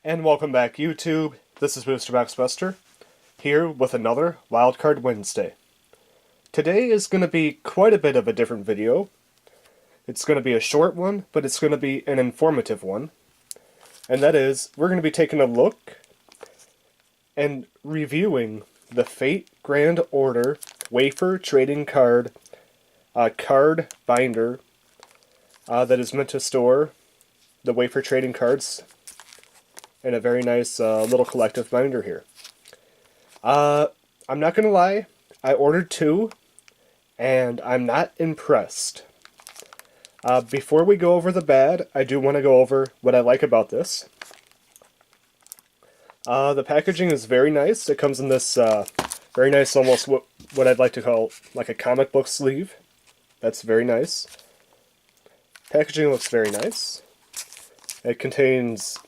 And welcome back, YouTube. This is Booster Box Buster, here with another Wildcard Wednesday. Today is going to be quite a bit of a different video. It's going to be a short one, but it's going to be an informative one. And that is, we're going to be taking a look and reviewing the Fate Grand Order Wafer Trading Card card binder that is meant to store the wafer trading cards in a very nice little collective binder here. I'm not gonna lie, I ordered two, and I'm not impressed. Before we go over the bad, I do want to go over what I like about this. The packaging is very nice. It comes in this very nice, almost what I'd like to call like a comic book sleeve. That's very nice. Packaging looks very nice. It contains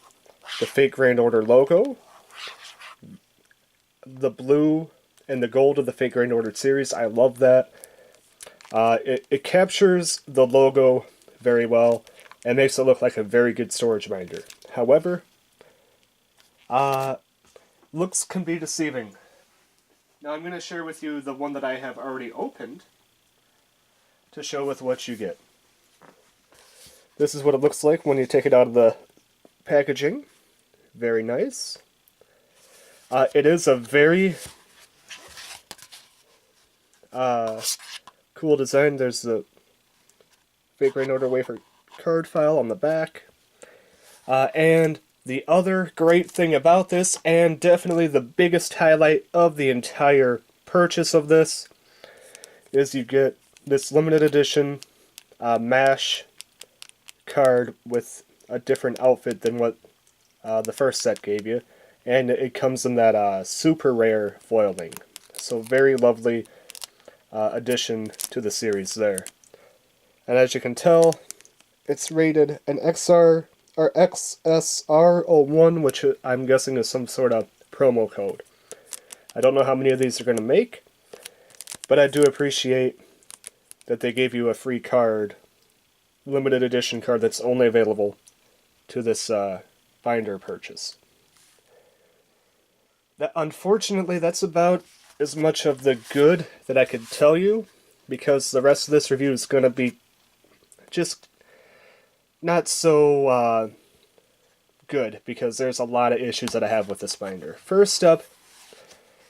the Fate Grand Order logo, the blue and the gold of the Fate Grand Order series. I love that. It captures the logo very well and makes it look like a very good storage binder. However, looks can be deceiving. Now I'm going to share with you the one that I have already opened to show with what you get. This is what it looks like when you take it out of the packaging. Very nice. It is a very cool design. There's the Fate Grand Order Wafer card file on the back. And the other great thing about this, and definitely the biggest highlight of the entire purchase of this, is you get this limited edition Mash card with a different outfit than what the first set gave you, and it comes in that super rare foiling. So very lovely addition to the series there. And as you can tell, it's rated an XR or XSR01, which I'm guessing is some sort of promo code. I don't know how many of these are going to make, but I do appreciate that they gave you a free card, limited edition card that's only available to this binder purchase. Unfortunately, that's about as much of the good that I could tell you, because the rest of this review is going to be just not so good, because there's a lot of issues that I have with this binder. First up,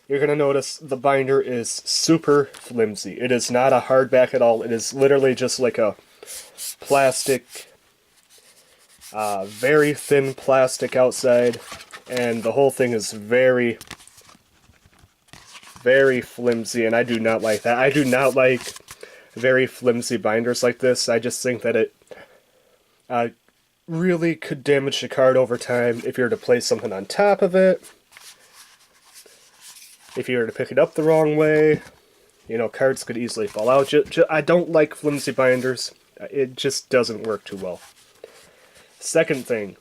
you're going to notice the binder is super flimsy. It is not a hardback at all. It is literally just like a plastic, very thin plastic outside, and the whole thing is very, very flimsy, and I do not like that. I do not like very flimsy binders like this. I just think that it really could damage the card over time if you were to place something on top of it. If you were to pick it up the wrong way, you know, cards could easily fall out. I don't like flimsy binders. It just doesn't work too well. Second thing,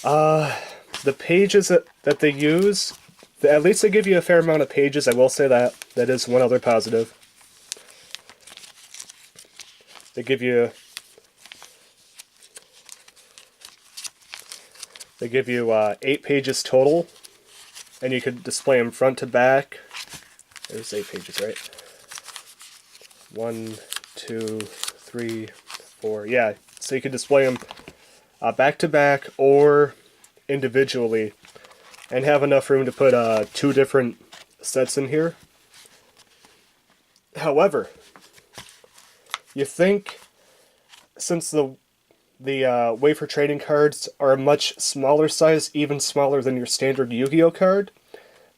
the pages that they use, at least they give you a fair amount of pages, I will say that. That is one other positive. They give you 8 pages total, and you could display them front to back. There's 8 pages, right? 1, 2, 3, 4. Yeah, so you could display them back to back or individually, and have enough room to put 2 different sets in here. However, you think, since the wafer trading cards are a much smaller size, even smaller than your standard Yu-Gi-Oh card,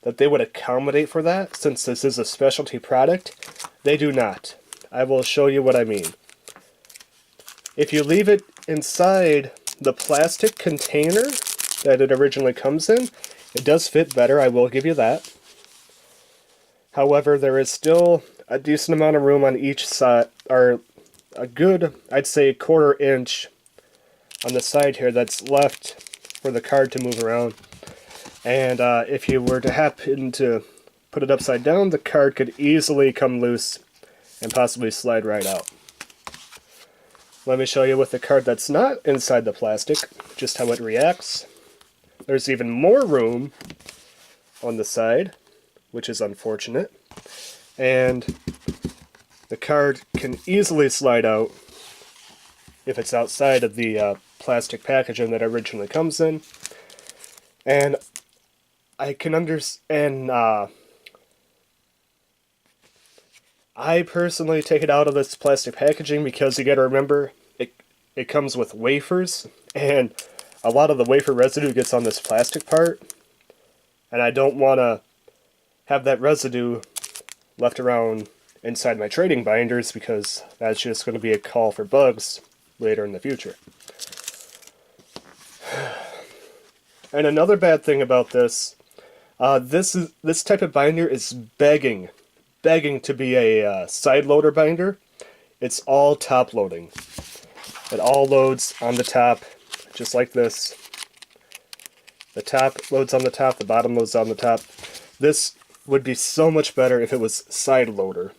that they would accommodate for that, since this is a specialty product. They do not. I will show you what I mean. If you leave it inside the plastic container that it originally comes in, it does fit better, I will give you that. However, there is still a decent amount of room on each side, or a good, I'd say, 1/4 inch on the side here that's left for the card to move around. And if you were to happen to put it upside down, the card could easily come loose and possibly slide right out. Let me show you with the card that's not inside the plastic, just how it reacts. there's even more room on the side, which is unfortunate. And the card can easily slide out if it's outside of the plastic packaging that originally comes in. And I can understand, I personally take it out of this plastic packaging because you gotta remember, it comes with wafers, and a lot of the wafer residue gets on this plastic part, and I don't want to have that residue left around inside my trading binders because that's just going to be a call for bugs later in the future. And another bad thing about this, this type of binder is begging to be a side loader binder. It's all top loading. It all loads on the top, just like this. The top loads on the top, the bottom loads on the top. This would be so much better if it was side loader.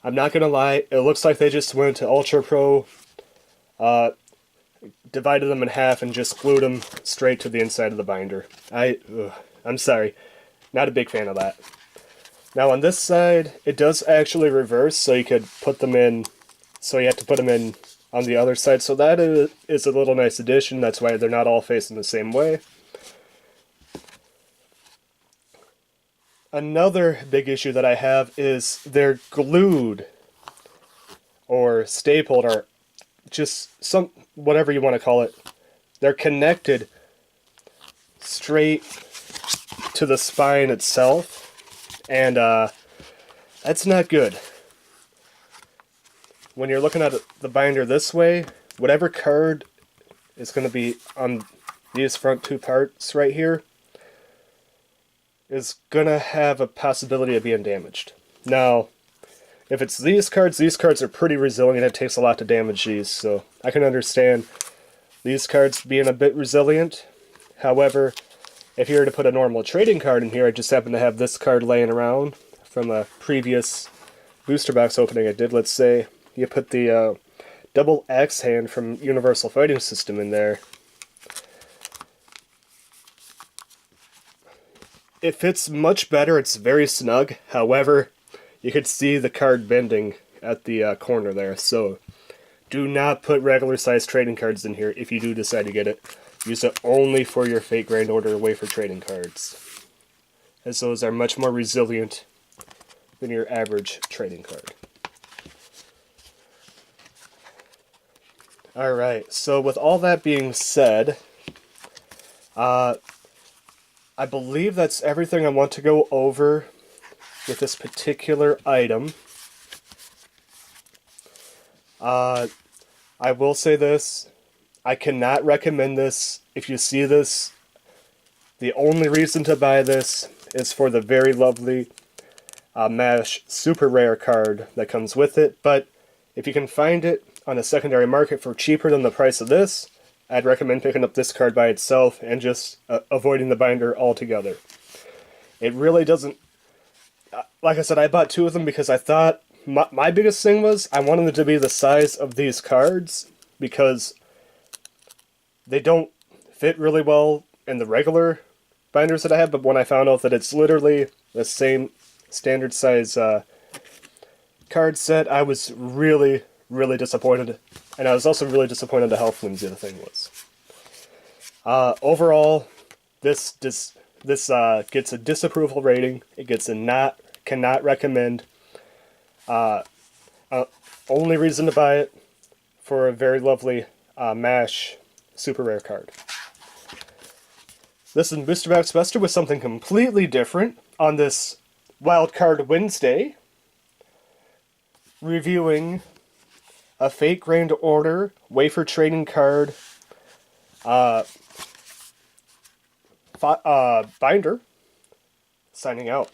I'm not gonna lie, it looks like they just went to Ultra Pro, divided them in half and just glued them straight to the inside of the binder. I'm sorry, not a big fan of that. Now on this side, it does actually reverse, so you could put them in, so you have to put them in on the other side, so that is a little nice addition. That's why they're not all facing the same way. Another big issue that I have is they're glued or stapled or just whatever you want to call it. They're connected straight to the spine itself, and that's not good. When you're looking at the binder this way, whatever card is going to be on these front two parts right here is going to have a possibility of being damaged. Now, if it's these cards are pretty resilient. It takes a lot to damage these, so I can understand these cards being a bit resilient. However, if you were to put a normal trading card in here, I just happen to have this card laying around from a previous booster box opening I did, let's say. You put the double axe hand from Universal Fighting System in there. It fits much better, it's very snug. However, you could see the card bending at the corner there. So do not put regular size trading cards in here if you do decide to get it. Use it only for your Fate Grand Order Wafer trading cards, as those are much more resilient than your average trading card. Alright, so with all that being said, I believe that's everything I want to go over with this particular item. I will say this, I cannot recommend this. If you see this, the only reason to buy this is for the very lovely Mash Super Rare card that comes with it, but if you can find it on a secondary market for cheaper than the price of this, I'd recommend picking up this card by itself and just avoiding the binder altogether. It really doesn't... like I said, I bought two of them because I thought... My biggest thing was I wanted them to be the size of these cards because they don't fit really well in the regular binders that I have, but when I found out that it's literally the same standard size card set, I was really disappointed, and I was also really disappointed at how flimsy the thing was. Overall, this gets a disapproval rating. It gets a cannot recommend. Only reason to buy it for a very lovely Mash Super Rare card. This is Booster Box Buster with something completely different on this Wildcard Wednesday, reviewing a Fate Grand Order Wafer Trading Card binder. Signing out.